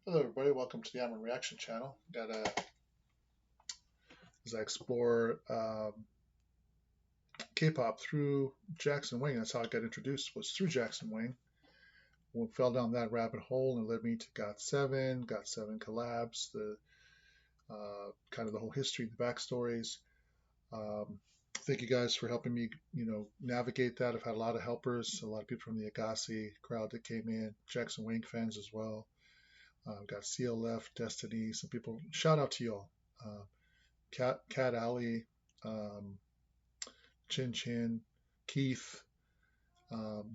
Hello, everybody. Welcome to the Ammaron Reaction channel. As I explore K-pop through Jackson Wang. That's how I got introduced. Was through Jackson Wang. We fell down that rabbit hole and it led me to GOT7, GOT7 collabs, the kind of the whole history, the backstories. Thank you guys for helping me, navigate that. I've had a lot of helpers, a lot of people from the Agassi crowd that came in, Jackson Wang fans as well. Got CLF, Destiny, some people. Shout out to y'all. Cat Alley, Chin Chin, Keith,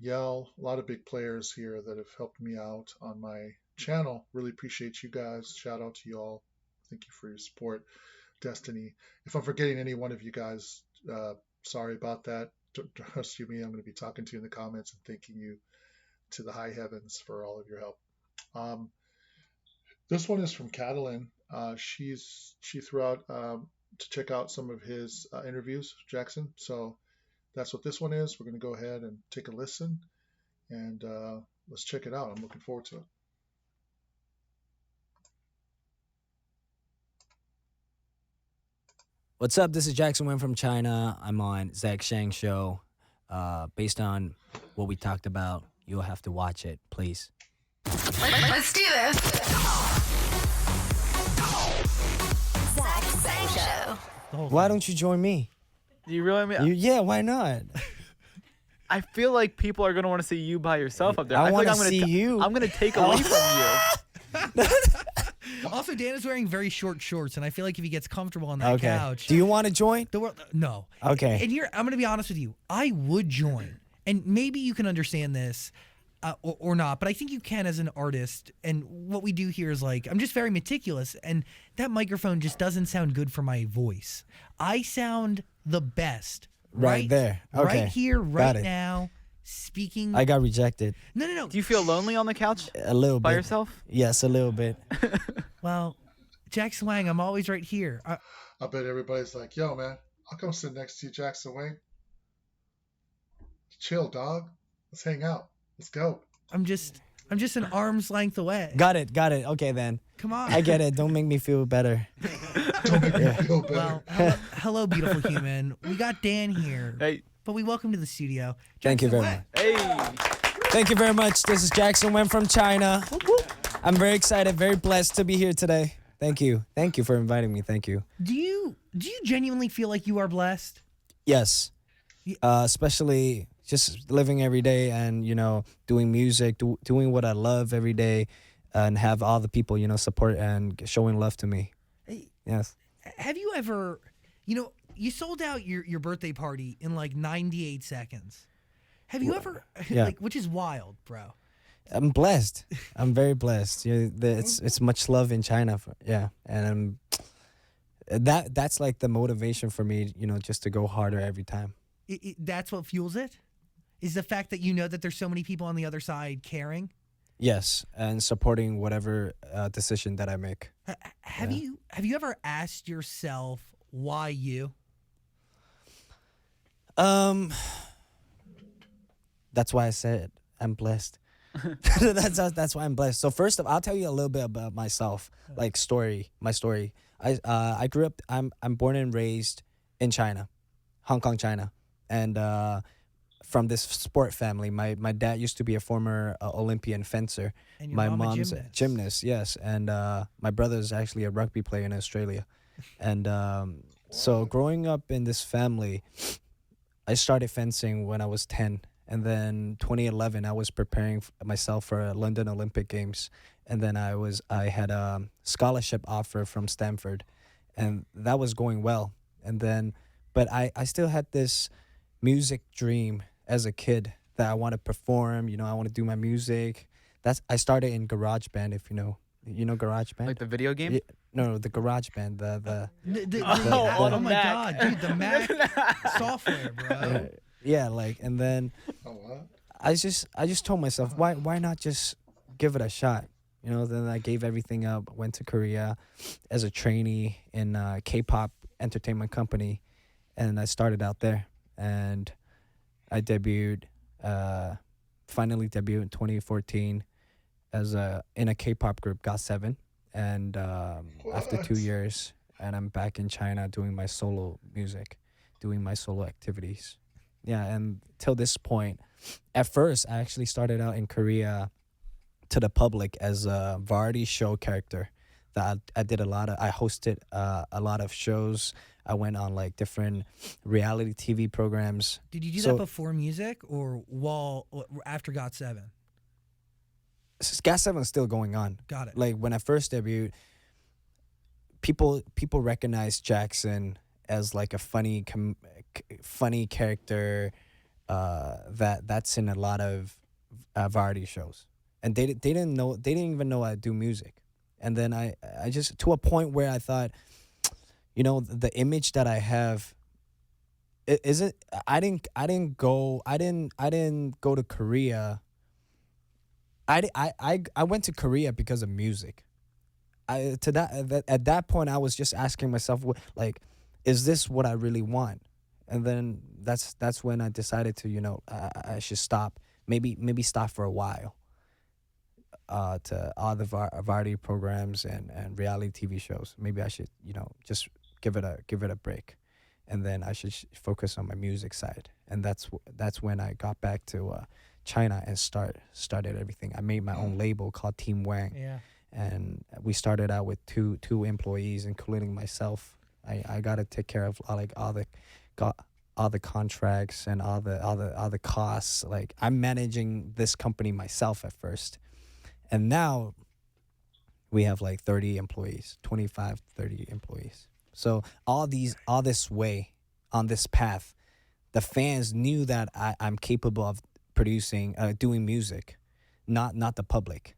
Yell, a lot of big players here that have helped me out on my channel. Really appreciate you guys. Shout out to y'all. Thank you for your support. Destiny. If I'm forgetting any one of you guys, sorry about that. Trust you me, I'm going to be talking to you in the comments and thanking you to the high heavens for all of your help. This one is from Catalin. She threw out to check out some of his interviews, Jackson. So that's what this one is. We're going to go ahead and take a listen, and let's check it out. I'm looking forward to it. What's up? This is Jackson Wang from China. I'm on Zach Shang Show. Based on what we talked about, you'll have to watch it, please. Let's do this. Zach Sang Show. Why don't you join me? Do you really mean? Yeah, why not? I feel like people are gonna want to see you by yourself up there. I feel want like to see you. I'm gonna take away from you. Also, Dan is wearing very short shorts, and I feel like if he gets comfortable on that Okay. couch, Do you want to join? the world. No. Okay. And here, I'm going to be honest with you. I would join, and maybe you can understand this, or not. But I think you can as an artist. And what we do here is like I'm just very meticulous, and that microphone just doesn't sound good for my voice. I sound the best Right there. Okay. right here, Got right it. now, speaking. I got rejected No. Do you feel lonely on the couch a little by bit. yourself? Yes, a little bit. Well, Jackson Wang, I'm always right here. I bet everybody's like, yo, man, I'll come sit next to you, Jackson Wang. Chill, dog. Let's hang out. Let's go. I'm just an arm's length away. Got it. Okay, then. Come on. I get it. Don't make me feel better. Don't make me feel better. Well, hello, beautiful human. We got Dan here, Hey, but we welcome to the studio. Thank you Jackson very Wang. much. hey. Thank you very much. This is Jackson Wang from China. I'm very excited, very blessed to be here today. Thank you. Thank you for inviting me. Thank you. Do you genuinely feel like you are blessed? Yes. Especially just living every day and, doing music, doing what I love every day and have all the people, support and showing love to me. Hey, Yes. have you ever, you sold out your birthday party in like 98 seconds. Have you ever, Yeah. which is wild, bro. I'm blessed. I'm very blessed. It's much love in China. And that's like the motivation for me, just to go harder every time. That's what fuels it? Is the fact that you know that there's so many people on the other side caring? Yes, and supporting whatever decision that I make. Have you ever asked yourself why you? That's why I said I'm blessed. that's why I'm blessed. So first of all, I'll tell you a little bit about myself, like my story. I grew up. I'm born and raised in China, Hong Kong, China, and from this sport family. My dad used to be a former Olympian fencer. And your My mom a mom's a gymnast. gymnast, yes, and my brother's actually a rugby player in Australia, and so growing up in this family, I started fencing when I was 10. And then 2011, I was preparing myself for London Olympic Games. And then I had a scholarship offer from Stanford. And that was going well. And then, but I still had this music dream as a kid that I want to perform. I want to do my music. I started in garage band, if you know. You know garage band? Like the video game? Yeah, no, the garage band. on Oh my Mac. God, dude, the Mac software, bro. Yeah, and then Oh, what? I just told myself, why not just give it a shot? Then I gave everything up, went to Korea as a trainee in a K-pop entertainment company, and I started out there. And I finally debuted in 2014 in a K-pop group, GOT7, and after 2 What? years, and I'm back in China doing my solo music, doing my solo activities. Yeah, and till this point, at first I actually started out in Korea to the public as a variety show character. That I did I hosted a lot of shows. I went on like different reality TV programs. Did you do So- that before music or after GOT7? GOT7 is still going on. Got it. Like when I first debuted, people recognized Jackson as like a funny character that's in a lot of variety shows, and they didn't even know I do music. And then I just, to a point where I thought, the image that I have, it isn't. I didn't go to Korea. I went to Korea because of music. At that point I was just asking myself, like, is this what I really want? And then that's when I decided to, I should stop, maybe stop for a while, to all the variety programs and reality TV shows. Maybe I should, just give it a break, and then I should focus on my music side. And that's when I got back to China and started everything. I made my own label called Team Wang. Yeah. And we started out with two employees, including myself. I got to take care of all the contracts and all the costs. Like, I'm managing this company myself at first, and now we have like 30 employees, 25, 30 employees. So on this path, the fans knew that I'm capable of doing music, not the public.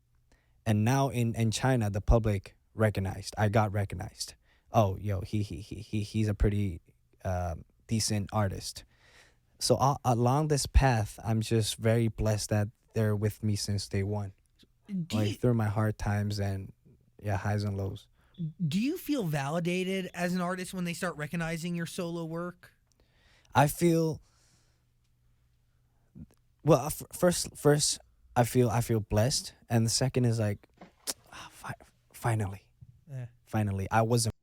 And now in China, the public recognized. I got recognized. Oh, yo, he's a pretty decent artist. So along this path, I'm just very blessed that they're with me since day one. Through my hard times and highs and lows. Do you feel validated as an artist when they start recognizing your solo work? I feel. Well, first. I feel blessed, and the second is like, finally, I wasn't.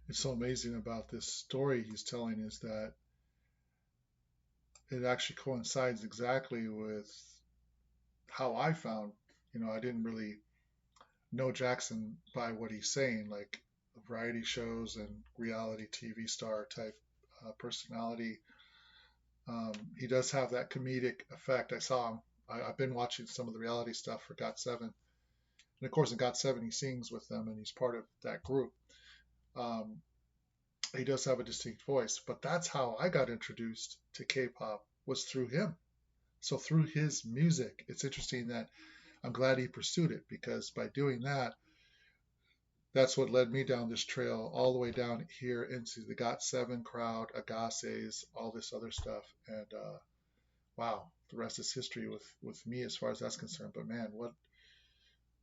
It's so amazing about this story he's telling is that it actually coincides exactly with how I found. I didn't really know Jackson by what he's saying, like variety shows and reality TV star type personality. He does have that comedic effect. I saw him. I've been watching some of the reality stuff for GOT7. And of course, in GOT7, he sings with them and he's part of that group. He does have a distinct voice, but that's how I got introduced to K-pop, was through him. So through his music, it's interesting that I'm glad he pursued it, because by doing that, that's what led me down this trail all the way down here into the GOT7 crowd, Agassiz, all this other stuff. And wow, the rest is history with me as far as that's concerned. But man,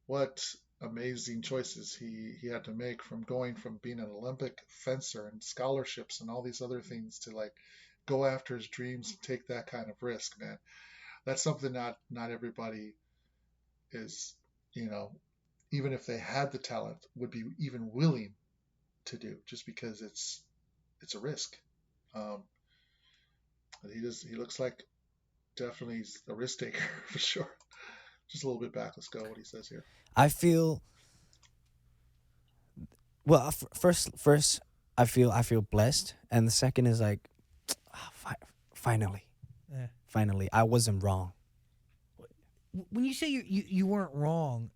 what amazing choices he had to make, from going from being an Olympic fencer and scholarships and all these other things to like go after his dreams and take that kind of risk, man. That's something not everybody is, even if they had the talent, would be even willing to do, just because it's a risk. He looks like definitely he's a risk taker for sure. Just a little bit back. Let's go. What he says here. I feel. Well, first, I feel blessed, and the second is like, finally, I wasn't wrong. When you say you weren't wrong,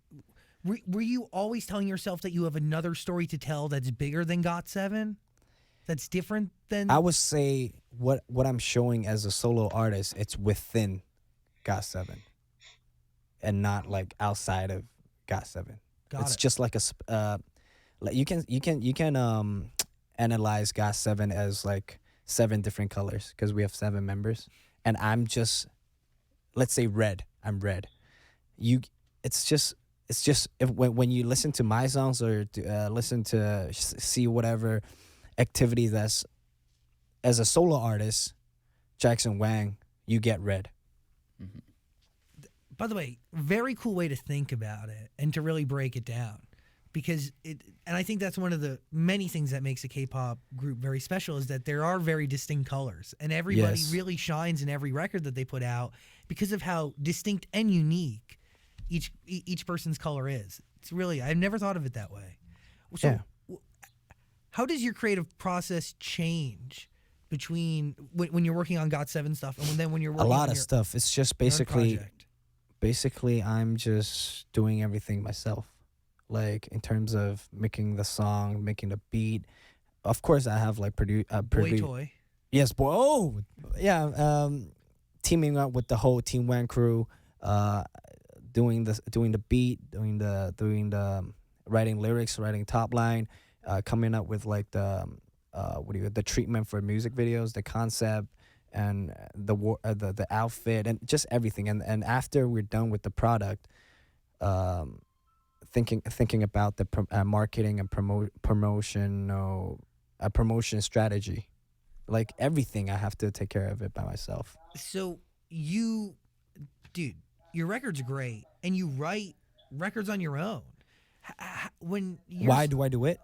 were you always telling yourself that you have another story to tell that's bigger than GOT7? That's different than... I would say what I'm showing as a solo artist, it's within GOT7 and not like outside of GOT7. It's just like you can analyze GOT7 as like 7 different colors, because we have 7 members, and I'm just, let's say red. I'm red. It's just when you listen to my songs or listen to see whatever activity that's as a solo artist, Jackson Wang, you get red. Mm-hmm. By the way, very cool way to think about it and to really break it down. Because and I think that's one of the many things that makes a K-pop group very special is that there are very distinct colors, and everybody really shines in every record that they put out because of how distinct and unique each person's color is. It's really, I've never thought of it that way. So, how does your creative process change between when you're working on GOT7 stuff and then when you're working a lot on of your, stuff? It's just your own basically project? I'm just doing everything myself. Like in terms of making the song, making the beat. Of course, I have like Boy toy. Yes, boy. Oh, yeah. Teaming up with the whole Team Wang crew, doing the beat, doing the writing lyrics, writing top line, coming up with like the treatment for music videos, the concept, and the outfit, and just everything. And after we're done with the product, thinking about the marketing and promotion strategy, like everything, I have to take care of it by myself. So dude, your record's great, and you write records on your own. Why do I do it?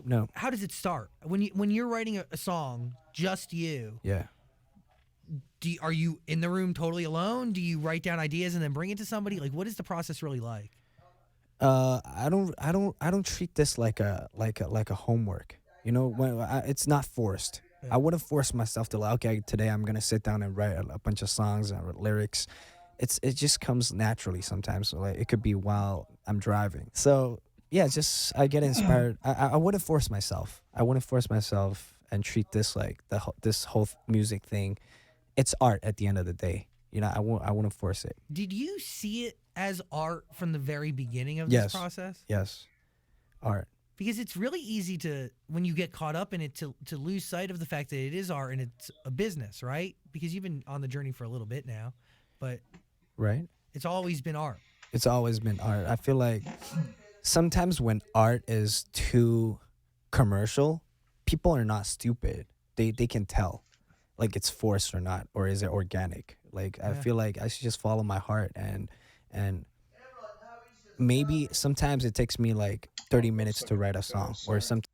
No. How does it start when you're writing a song, just you? Yeah. Are you in the room totally alone? Do you write down ideas and then bring it to somebody? Like, what is the process really like? I don't treat this like a homework. You know, when it's not forced. Yeah. I wouldn't force myself to, like, okay, today I'm gonna sit down and write a bunch of songs and lyrics. It just comes naturally sometimes. So, like, it could be while I'm driving. So yeah, just I get inspired. I wouldn't force myself. I wouldn't force myself and treat this like this whole music thing. It's art at the end of the day. You know, I wouldn't force it. Did you see it as art from the very beginning of this process? Yes, art. Because it's really easy to, when you get caught up in it, to lose sight of the fact that it is art and it's a business, right? Because you've been on the journey for a little bit now, but right, it's always been art. It's always been art. I feel like sometimes when art is too commercial, people are not stupid. They can tell, like, it's forced or not, or is it organic? Like, I feel like I should just follow my heart, and maybe sometimes it takes me like 30 minutes to write a song, or something.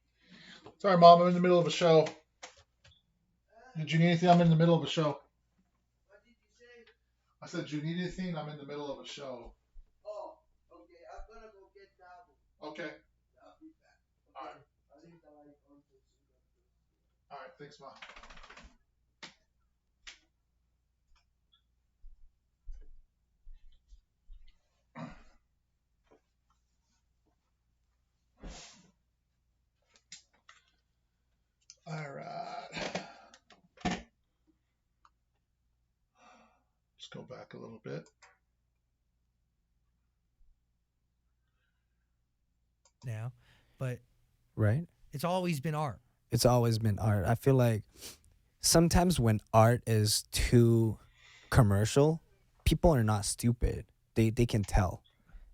Sorry, Mom, I'm in the middle of a show. Did you need anything? I'm in the middle of a show. What did you say? I said, do you need anything? I'm in the middle of a show. Oh, okay. I'm going to go get that. Okay. I'll be back. Okay. All right. I'll leave the light on. All right. Thanks, Mom. All right. Let's go back a little bit. Now, but right, it's always been art. It's always been art. I feel like sometimes when art is too commercial, people are not stupid. They can tell,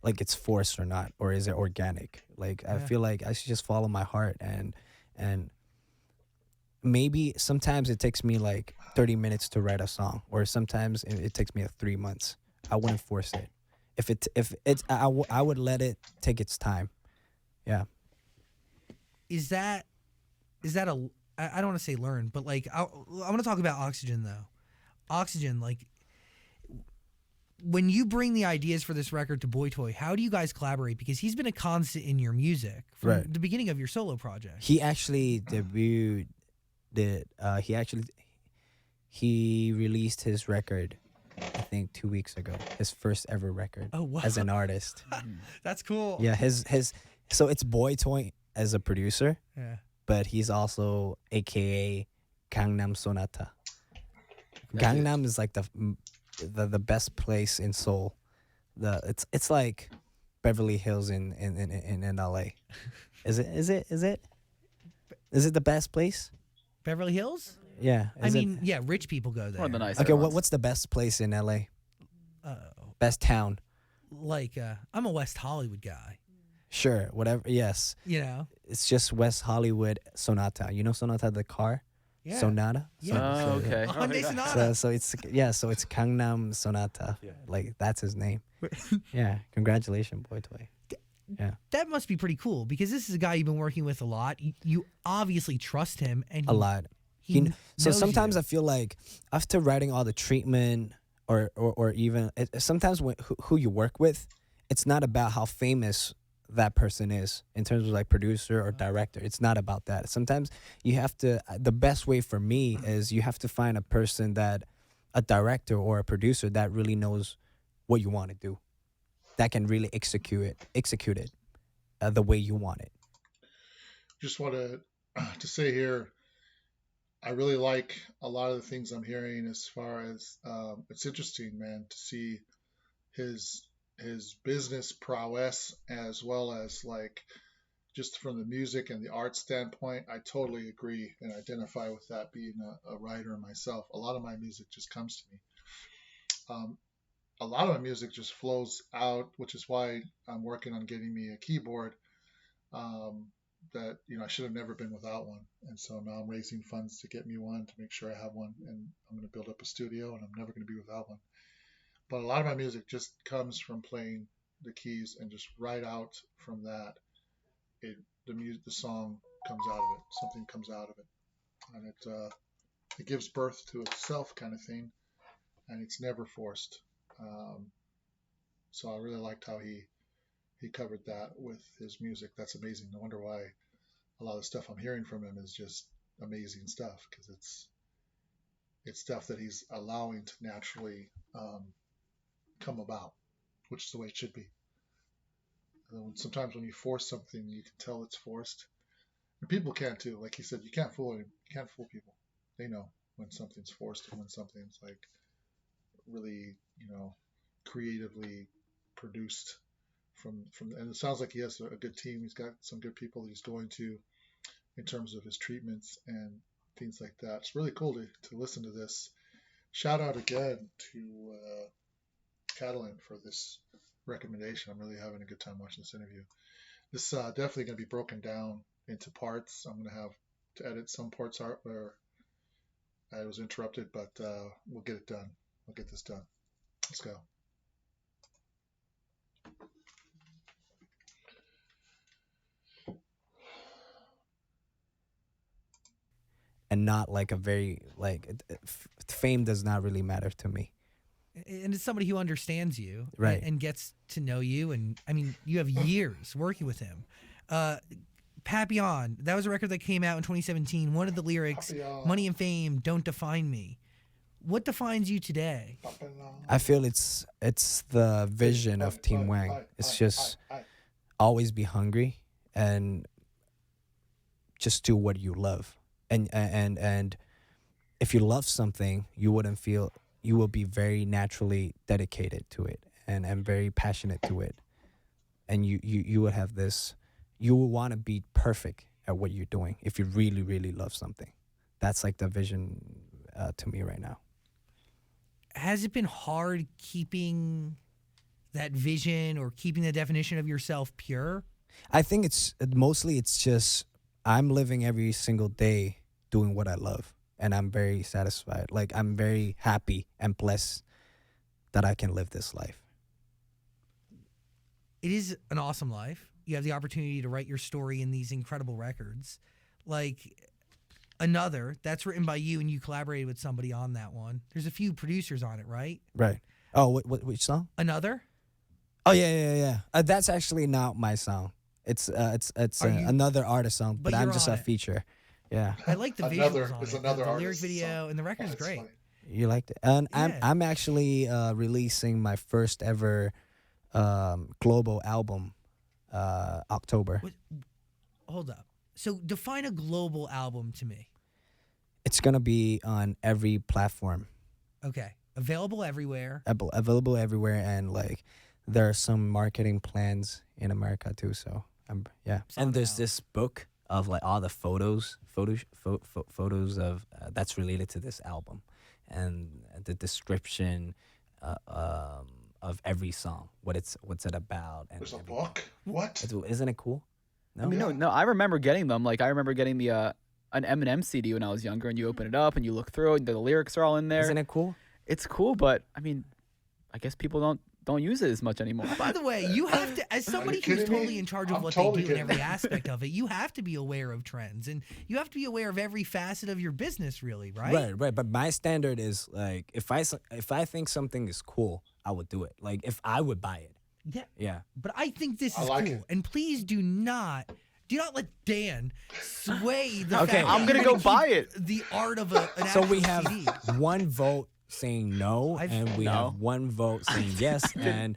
like, it's forced or not, or is it organic? Like, I feel like I should just follow my heart, and maybe sometimes it takes me like 30 minutes to write a song, or sometimes it takes me 3 months. I wouldn't force it. If it's I would let it take its time. Yeah. Is that I don't want to say learn, but like I want to talk about Oxygen though. Oxygen, like, when you bring the ideas for this record to Boy Toy, how do you guys collaborate? Because he's been a constant in your music from the beginning of your solo project. He actually debuted. He released his record, I think 2 weeks ago. His first ever record. Oh, wow. As an artist. That's cool. Yeah, his so it's Boy Toy as a producer. Yeah. But he's also AKA Gangnam Sonata. Gangnam is like the best place in Seoul. It's like Beverly Hills in LA. Is it the best place? Beverly Hills? Yeah. I mean, yeah, rich people go there. One of the nicer Okay, ones. what's the best place in LA? Best town. Like, I'm a West Hollywood guy. Sure, whatever. Yes. You know? It's just West Hollywood Sonata. You know Sonata, the car? Yeah. Sonata? Yeah. Oh, okay. Hyundai Sonata. So it's Gangnam Sonata. Yeah. Like, that's his name. Yeah, congratulations, boy toy. Yeah, That must be pretty cool because this is a guy you've been working with a lot. You obviously trust him, and a lot. So knows sometimes you. I feel like after writing all the treatment, or even sometimes who you work with, it's not about how famous that person is in terms of like producer or director. It's not about that. Sometimes you have to. The best way for me is you have to find a person a director or a producer that really knows what you want to do, that can really execute it the way you want it. Just want to say here, I really like a lot of the things I'm hearing as far as it's interesting, man, to see his his business prowess as well as like just from the music and the art standpoint. I totally agree and identify with that being a writer myself. A lot of my music just comes to me. Um, a lot of my music just flows out, which is why I'm working on getting me a keyboard. Um, that I should have never been without one, and so now I'm raising funds to get me one to make sure I have one, and I'm going to build up a studio, and I'm never going to be without one. But a lot of my music just comes from playing the keys, and just right out from that, it the song comes out of it. Something comes out of it, and it gives birth to itself, kind of thing, and it's never forced. Um, so I really liked how he covered that with his music. That's amazing. No wonder why a lot of the stuff I'm hearing from him is just amazing stuff, because it's stuff that he's allowing to naturally come about, which is the way it should be. Sometimes when you force something, you can tell it's forced, and people can too. Like he said, you can't fool him. You can't fool people. They know when something's forced and when something's like really, creatively produced from. And it sounds like he has a good team. He's got some good people that he's going to in terms of his treatments and things like that. It's really cool to listen to this. Shout out again to Catalan for this recommendation. I'm really having a good time watching this interview. This definitely going to be broken down into parts. I'm going to have to edit some parts out where I was interrupted, but we'll get it done. We'll get this done. Let's go. And not like a very fame does not really matter to me. And it's somebody who understands you, Right. and gets to know you. And I mean, you have years working with him. Papillon, that was a record that came out in 2017. One of the lyrics, Papillon. "Money and fame don't define me." What defines you today? I feel it's the vision of Team Wang. It's just always be hungry and just do what you love. And if you love something, you will be very naturally dedicated to it and very passionate to it. And you would have this, you will want to be perfect at what you're doing if you really, really love something. That's like the vision to me right now. Has it been hard keeping that vision or keeping the definition of yourself pure? I think it's just I'm living every single day doing what I love, and I'm very satisfied. Like, I'm very happy and blessed that I can live this life. It is an awesome life. You have the opportunity to write your story in these incredible records. Like Another, that's written by you, and you collaborated with somebody on that one. There's a few producers on it, right? Right. Oh, which song? Another? Oh, yeah. That's actually not my song. It's another artist song, but I'm you're just on a it. feature. Yeah. I like the Another- visuals on it's it. another The lyric artist's video song. and the record is That's great. funny. You liked it, and Yeah. I'm actually releasing my first ever global album October. What- Hold up. So define a global album to me. It's gonna be on every platform, Okay. Available everywhere. available everywhere, and like there are some marketing plans in America too. So yeah. Sound And there's out. this book of like all the photos of that's related to this album, and the description of every song, what's it about, and There's a everything. book? What? Isn't it cool? No, I mean, no. I remember getting them. Like, I remember getting the an Eminem CD when I was younger, and you open it up and you look through it, and the lyrics are all in there. Isn't it cool? It's cool, but I mean, I guess people don't don't use it as much anymore. By the way, you have to, as somebody who's kidding totally me? in charge of I'm what totally they do in kidding. every aspect of it, you have to be aware of trends, and you have to be aware of every facet of your business, really, right? Right. But my standard is like if I think something is cool, I would do it. Like if I would buy it. Yeah. Yeah. But I think this I is like cool, it. and please do not let Dan sway the Okay. fact that I'm gonna you're go keep buy it. The art of an So we actual have CD. one vote saying no, I've- and we No. have one vote saying yes, and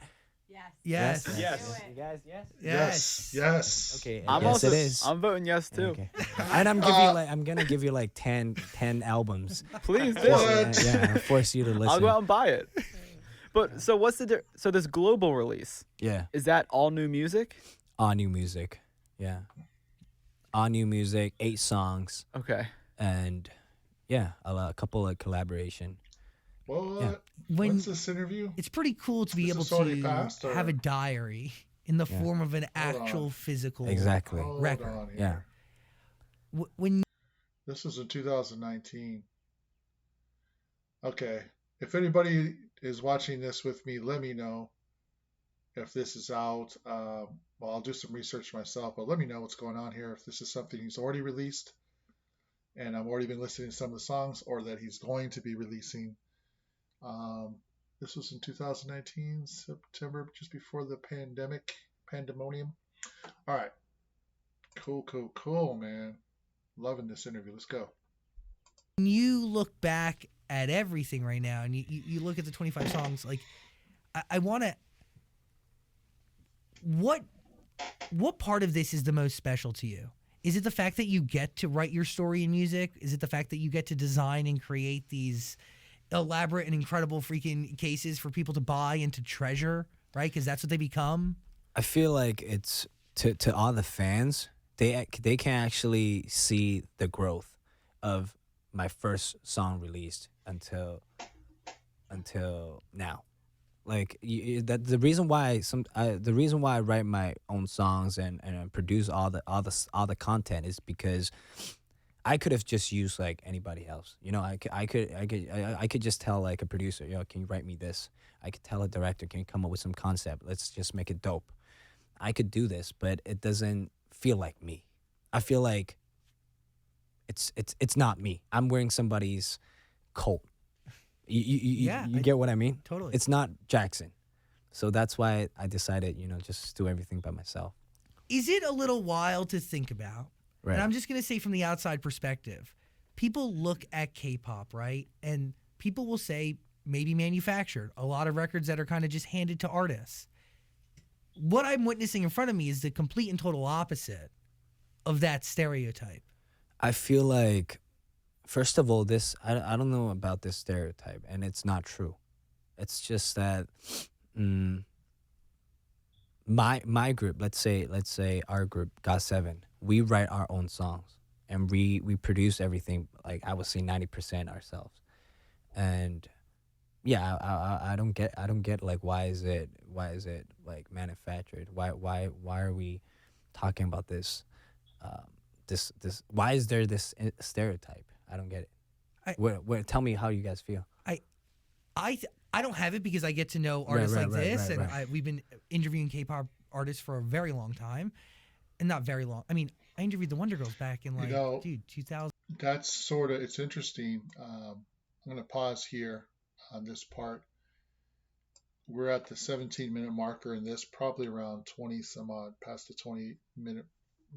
Yes. Yes. You guys, yes. Yes. Yes. Okay. I'm yes, also. it is. I'm voting yes too. Okay. And I'm gonna give you like 10 albums. Please do. What? Yeah, force you to listen. I'll go out and buy it. But so what's so this global release, Yeah. is that all new music? All new music. Yeah. All new music, 8 songs, Okay. and yeah, a couple of collaboration. What? Yeah. When What's this interview? it's pretty cool to be Is able this already to passed, or- have a diary in the Yeah. form of an Hold on. actual physical. Exactly. Hold record. on here. Yeah. When This was in 2019. Okay. If anybody is watching this with me, let me know if this is out. Well, I'll do some research myself, but let me know what's going on here. If this is something he's already released and I've already been listening to some of the songs, or that he's going to be releasing. This was in 2019, September, just before the pandemonium. All right. Cool, man. Loving this interview. Let's go. you look back at everything right now and you look at the 25 songs, like I want to. What part of this is the most special to you? Is it the fact that you get to write your story in music? Is it the fact that you get to design and create these elaborate and incredible freaking cases for people to buy and to treasure, right? Because that's what they become. I feel like it's to all the fans. They can actually see the growth of my first song released until now. Like that the reason why I write my own songs and produce all the content is because I could have just used like anybody else. You know, I could just tell like a producer, yo, can you write me this? I could tell a director, can you come up with some concept? Let's just make it dope. I could do this, but it doesn't feel like me. I feel like it's not me. I'm wearing somebody's coat. You get what I mean? Totally. It's not Jackson. So that's why I decided, just do everything by myself. Is it a little wild to think about? Right. And I'm just going to say from the outside perspective, people look at K-pop, right? And people will say maybe manufactured. A lot of records that are kind of just handed to artists. What I'm witnessing in front of me is the complete and total opposite of that stereotype. I feel like, first of all, I don't know about this stereotype, and it's not true. It's just that my group, let's say our group, GOT7, we write our own songs, and we produce everything, like I would say 90% ourselves. And yeah, I don't get like why is it like manufactured? Why are we talking about this? This why is there this stereotype? I don't get it. Tell me how you guys feel. I don't have it because I get to know artists like this, and right. we've been interviewing K-pop artists for a very long time, and not very long. I mean, I interviewed the Wonder Girls back in 2000. That's it's interesting. I'm going to pause here on this part. We're at the 17-minute marker in this, probably around 20 some odd, past the 20-minute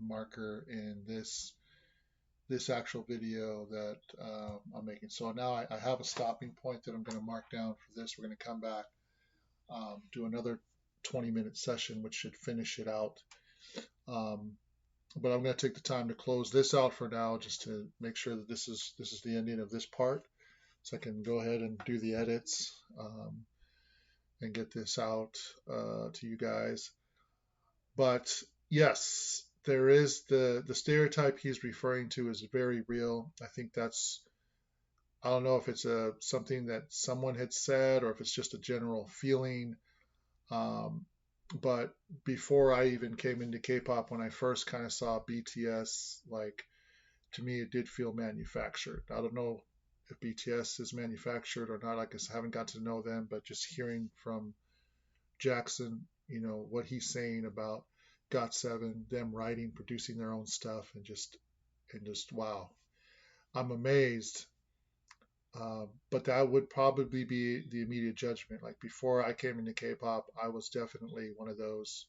marker in this actual video that I'm making. So now I have a stopping point that I'm going to mark down for this. We're going to come back, do another 20-minute session, which should finish it out. But I'm going to take the time to close this out for now, just to make sure that this is the ending of this part, so I can go ahead and do the edits and get this out to you guys. But yes, there is the stereotype he's referring to is very real. I think I don't know if it's something that someone had said or if it's just a general feeling. But before I even came into K-pop, when I first kind of saw BTS, like, to me it did feel manufactured. I don't know if BTS is manufactured or not. I guess I haven't got to know them, but just hearing from Jackson, what he's saying about Got7, them writing, producing their own stuff, and just wow, I'm amazed. But that would probably be the immediate judgment. Like before I came into K-pop, I was definitely one of those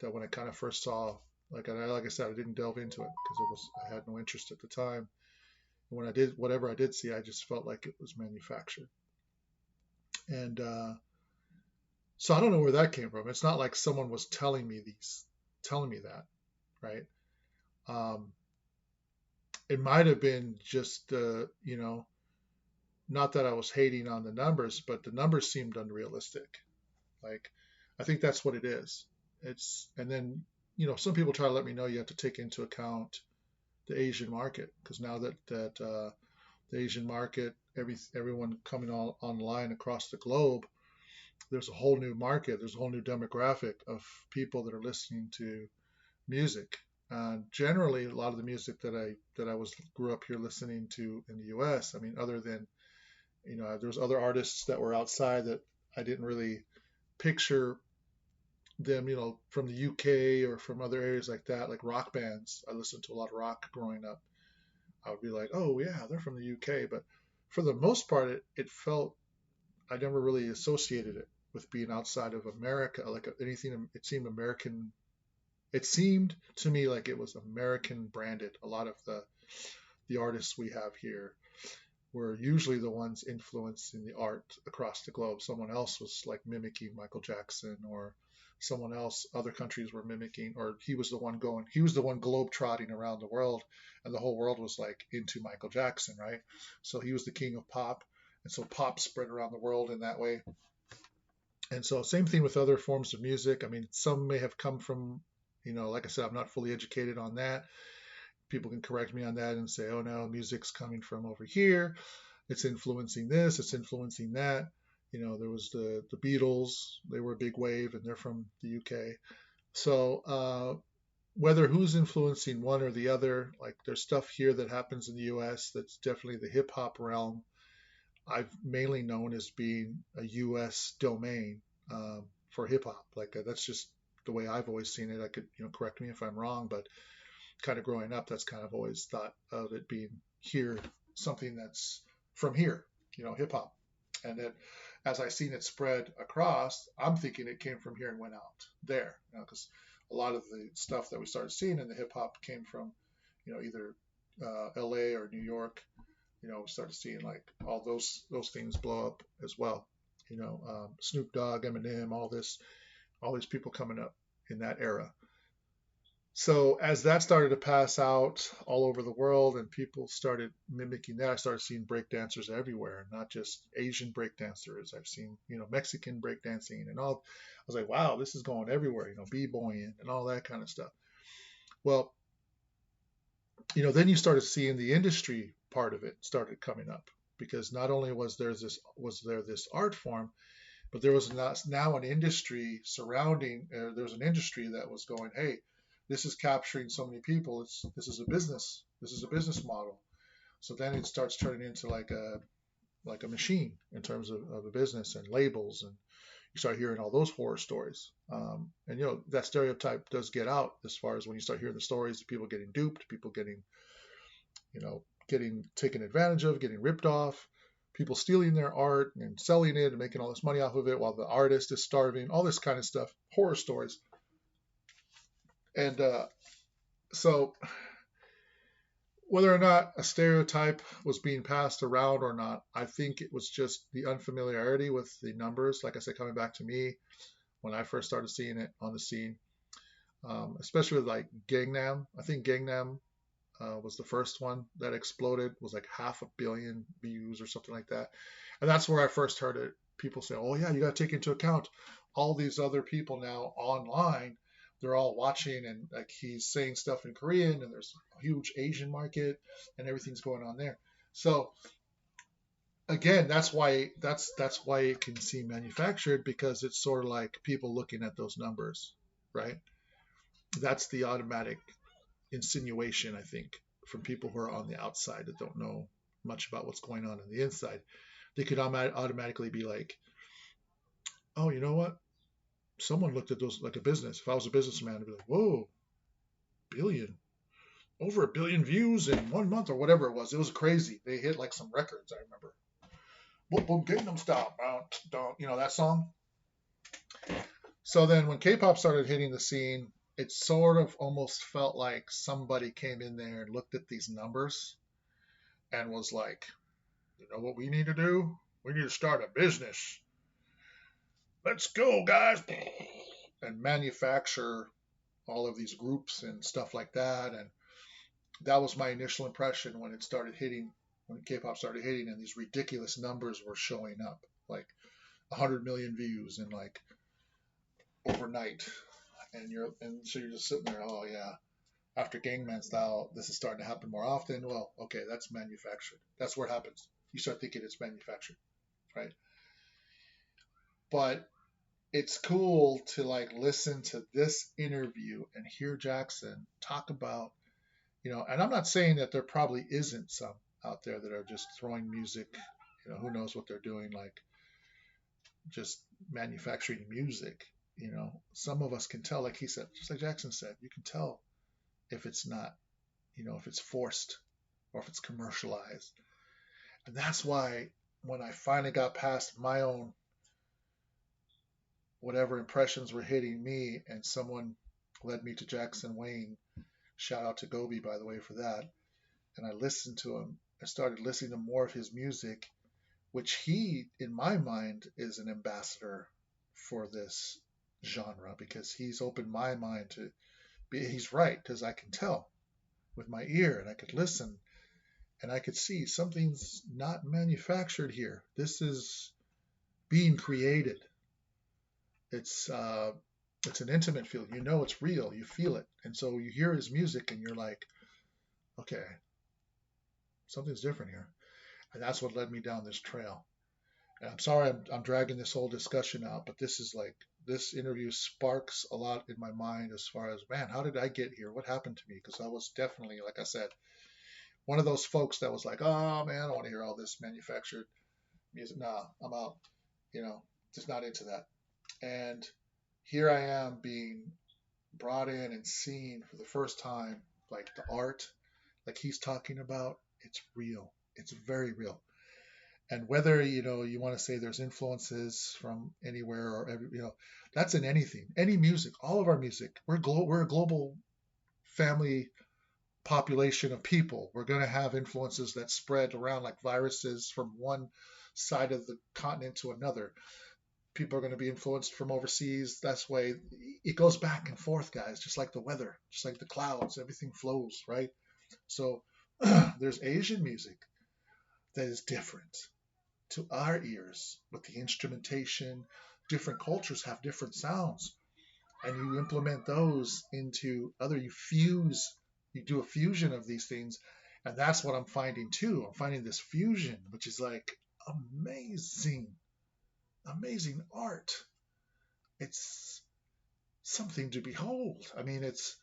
that when I kind of first saw, like I said, I didn't delve into it because I had no interest at the time. And when I did, whatever I did see, I just felt like it was manufactured. And so I don't know where that came from. It's not like someone was telling me that, right? It might have been just, not that I was hating on the numbers, but the numbers seemed unrealistic. Like, I think that's what it is. And then, some people try to let me know you have to take into account the Asian market, because now that the Asian market, everyone coming online across the globe, there's a whole new market, there's a whole new demographic of people that are listening to music. Generally, a lot of the music that I grew up here listening to in the U.S. I mean, other than there's other artists that were outside that I didn't really picture them, from the UK or from other areas like that, like rock bands. I listened to a lot of rock growing up. I would be like, oh yeah, they're from the UK. But for the most part, it felt, I never really associated it with being outside of America. Like anything, it seemed American. It seemed to me like it was American branded. A lot of the artists we have here were usually the ones influencing the art across the globe. Someone else was like mimicking Michael Jackson, or someone else, other countries were mimicking, or he was the one globe trotting around the world, and the whole world was like into Michael Jackson, right? So he was the king of pop, and so pop spread around the world in that way. And so same thing with other forms of music. I mean, some may have come from, like I said, I'm not fully educated on that. People can correct me on that and say, oh no, music's coming from over here. It's influencing this, it's influencing that. There was the Beatles, they were a big wave and they're from the UK. So whether who's influencing one or the other, like there's stuff here that happens in the US that's definitely the hip hop realm. I've mainly known as being a US domain for hip hop. Like that's just the way I've always seen it. I could, correct me if I'm wrong, but kind of growing up, that's kind of always thought of it being here, something that's from here, hip hop. And then as I seen it spread across, I'm thinking it came from here and went out there, because a lot of the stuff that we started seeing in the hip hop came from, either LA or New York. We started seeing like all those things blow up as well. Snoop Dogg, Eminem, all these people coming up in that era. So as that started to pass out all over the world and people started mimicking that, I started seeing breakdancers everywhere, not just Asian breakdancers. I've seen, Mexican breakdancing and all. I was like, wow, this is going everywhere, b-boying and all that kind of stuff. Well, then you started seeing the industry part of it started coming up, because not only was there this art form, but there was now an industry surrounding. There was an industry that was going, hey, this is capturing so many people. This is a business. This is a business model. So then it starts turning into like a machine in terms of a business and labels, and you start hearing all those horror stories. And that stereotype does get out as far as when you start hearing the stories of people getting duped, people getting taken advantage of, getting ripped off, people stealing their art and selling it and making all this money off of it while the artist is starving, all this kind of stuff, horror stories. And so whether or not a stereotype was being passed around or not, I think it was just the unfamiliarity with the numbers. Like I said, coming back to me when I first started seeing it on the scene, especially with like Gangnam. I think Gangnam was the first one that exploded, was like 500 million views or something like that. And that's where I first heard it. People say, oh yeah, you got to take into account all these other people now online. They're all watching, and like he's saying stuff in Korean, and there's a huge Asian market and everything's going on there. So again, that's why it can seem manufactured, because it's sort of like people looking at those numbers, right? That's the automatic insinuation, I think, from people who are on the outside that don't know much about what's going on the inside. They could automatically be like, oh, you know what? someone looked at those like a business. If I was a businessman, I'd be like, whoa, billion, over 1 billion views in 1 month or whatever it was. It was crazy. They hit like some records, I remember. Boom, boom, Gangnam Style, that song. So then when K-pop started hitting the scene, it sort of almost felt like somebody came in there and looked at these numbers and was like, you know what we need to do? We need to start a business. Let's go, guys. And manufacture all of these groups and stuff like that. And that was my initial impression when K-pop started hitting and these ridiculous numbers were showing up, like 100 million views in like overnight. And so you're just sitting there, oh yeah, after Gangnam Style, this is starting to happen more often. Well, okay, that's manufactured. That's where it happens. You start thinking it's manufactured, right? But it's cool to like listen to this interview and hear Jackson talk about, and I'm not saying that there probably isn't some out there that are just throwing music, who knows what they're doing, like just manufacturing music. Some of us can tell, like he said, just like Jackson said, you can tell if it's not, if it's forced or if it's commercialized. And that's why when I finally got past my own whatever impressions were hitting me and someone led me to Jackson Wang, shout out to Gobi, by the way, for that. And I listened to him. I started listening to more of his music, which he, in my mind, is an ambassador for this genre because he's opened my mind to he's right, because I can tell with my ear and I could listen and I could see something's not manufactured here. This is being created. It's an intimate feeling. It's real. You feel it. And so you hear his music and you're like, okay, something's different here. And that's what led me down this trail. And I'm sorry I'm dragging this whole discussion out, but this interview sparks a lot in my mind as far as, man, how did I get here? What happened to me? Because I was definitely, like I said, one of those folks that was like, oh man, I don't want to hear all this manufactured music. Nah, I'm out, just not into that. And here I am being brought in and seen for the first time, like the art, like he's talking about, it's real. It's very real. And whether, you want to say there's influences from anywhere or every, that's in anything, any music, all of our music. We're a global family population of people. We're going to have influences that spread around like viruses from one side of the continent to another. People are going to be influenced from overseas. That's why it goes back and forth, guys, just like the weather, just like the clouds, everything flows, right? So there's Asian music that is different to our ears, but the instrumentation, different cultures have different sounds, and you implement those into you do a fusion of these things, and that's what I'm finding too. I'm finding this fusion, which is like amazing art. It's something to behold. I mean, it's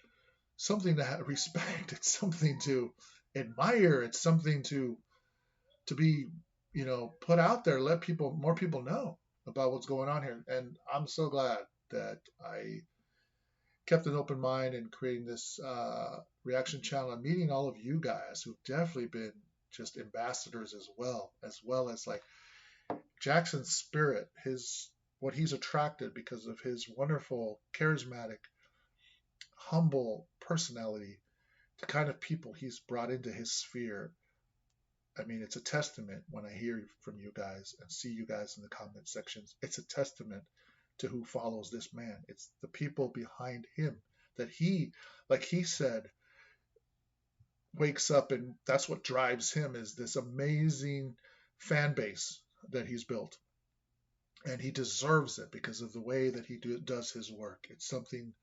something to respect. It's something to admire. It's something to be, put out there, let more people know about what's going on here. And I'm so glad that I kept an open mind in creating this reaction channel and meeting all of you guys who've definitely been just ambassadors as well as like Jackson's spirit, what he's attracted because of his wonderful, charismatic, humble personality, the kind of people he's brought into his sphere. I mean, it's a testament when I hear from you guys and see you guys in the comment sections. It's a testament to who follows this man. It's the people behind him that he, like he said, wakes up, and that's what drives him, is this amazing fan base that he's built. And he deserves it because of the way that he does his work. It's something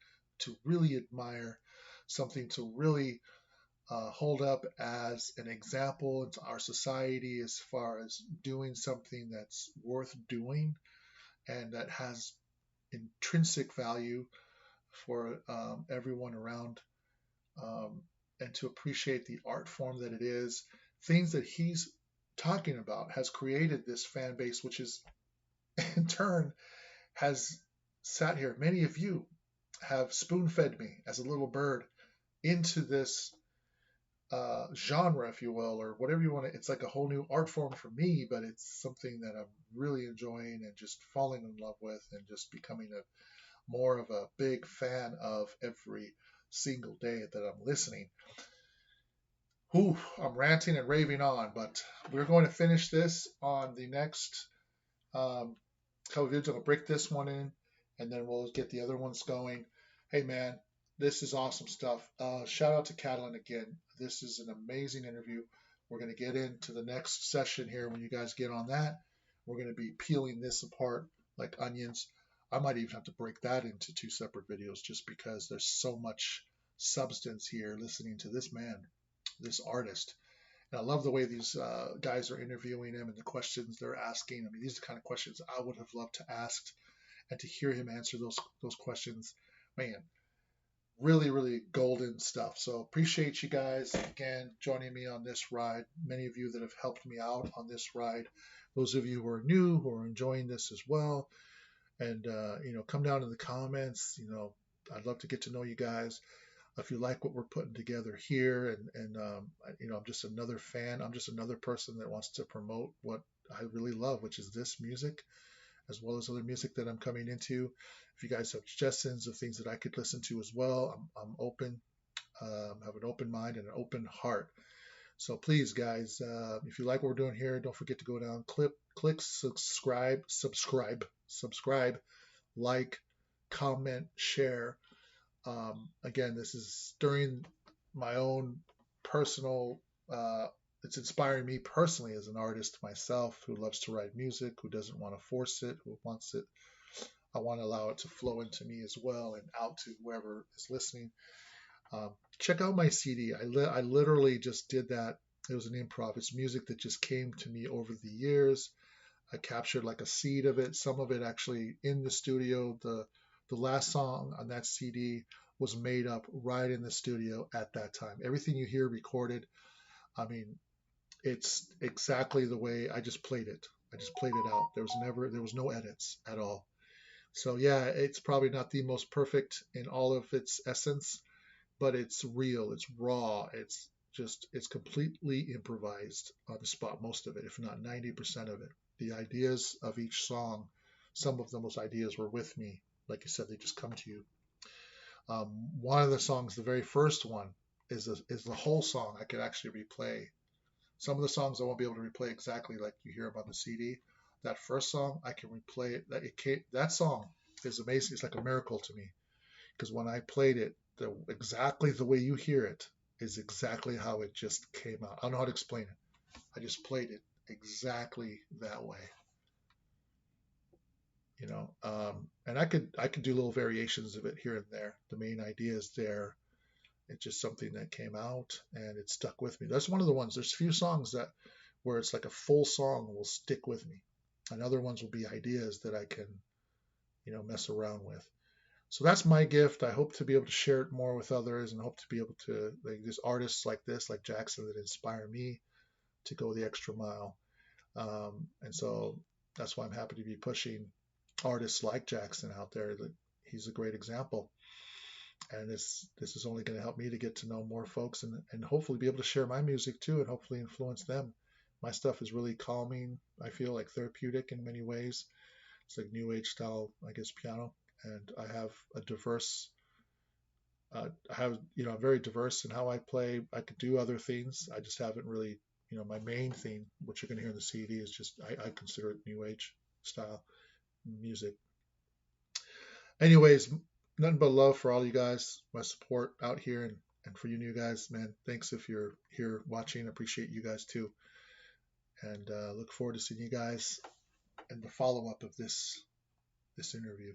to really admire, something to really hold up as an example into our society as far as doing something that's worth doing and that has intrinsic value for everyone around, and to appreciate the art form that it is. Things that he's talking about has created this fan base, which is in turn has sat here, many of you have spoon fed me as a little bird into this genre, if you will, or whatever you want to. It's like a whole new art form for me, but it's something that I'm really enjoying and just falling in love with, and just becoming a more of a big fan of every single day that I'm listening. Whew, I'm ranting and raving on, but we're going to finish this on the next couple of videos. I'm going to break this one in, and then we'll get the other ones going. Hey, man, this is awesome stuff. Shout out to Catalan again. This is an amazing interview. We're going to get into the next session here. When you guys get on that, we're going to be peeling this apart like onions. I might even have to break that into 2 separate videos, just because there's so much substance here listening to this man, this artist. And I love the way these guys are interviewing him and the questions they're asking. I mean, these are the kind of questions I would have loved to ask, and to hear him answer those questions, man, really, really golden stuff. So appreciate you guys again joining me on this ride. Many of you that have helped me out on this ride. Those of you who are new, who are enjoying this as well, and come down in the comments. I'd love to get to know you guys. If you like what we're putting together here, and I'm just another fan. I'm just another person that wants to promote what I really love, which is this music, as well as other music that I'm coming into. If you guys have suggestions of things that I could listen to as well, I'm open. Have an open mind and an open heart. So please, guys, if you like what we're doing here, don't forget to go down, click subscribe, like, comment, share. Again, this is during my own personal, it's inspiring me personally as an artist myself, who loves to write music, who doesn't want to force it, who wants it. I want to allow it to flow into me as well, and out to whoever is listening. Check out my CD. I literally just did that. It was an improv. It's music that just came to me over the years. I captured like a seed of it, some of it actually in the studio. The last song on that CD was made up right in the studio at that time. Everything you hear recorded, I mean, it's exactly the way I just played it. I just played it out. There was no edits at all. So yeah, it's probably not the most perfect in all of its essence, but it's real, it's raw, it's completely improvised on the spot, most of it, if not 90% of it. The ideas of each song, some of those ideas were with me. Like you said, they just come to you. One of the songs, the very first one, is the whole song I could actually replay. Some of the songs I won't be able to replay exactly like you hear them on the CD. That first song, I can replay it. That song is amazing. It's like a miracle to me, because when I played it, exactly the way you hear it is exactly how it just came out. I don't know how to explain it. I just played it exactly that way. And I could do little variations of it here and there. The main idea is there. It's just something that came out and it stuck with me. That's one of the ones. There's a few songs where it's like a full song will stick with me, and other ones will be ideas that I can, mess around with. So that's my gift. I hope to be able to share it more with others, and hope to be able to, like, there's artists like this, like Jackson, that inspire me to go the extra mile. And so that's why I'm happy to be pushing artists like Jackson out there. He's a great example. And this is only going to help me to get to know more folks, and hopefully be able to share my music too, and hopefully influence them. My stuff is really calming. I feel like therapeutic in many ways. It's like new age style, I guess, piano. And I have a diverse, I'm very diverse in how I play. I could do other things. I just haven't really, my main thing, what you're going to hear in the CD, is just, I consider it new age style music. Anyways, nothing but love for all you guys, my support out here, and for you new guys, man, thanks if you're here watching. I appreciate you guys too. And look forward to seeing you guys in the follow-up of this interview.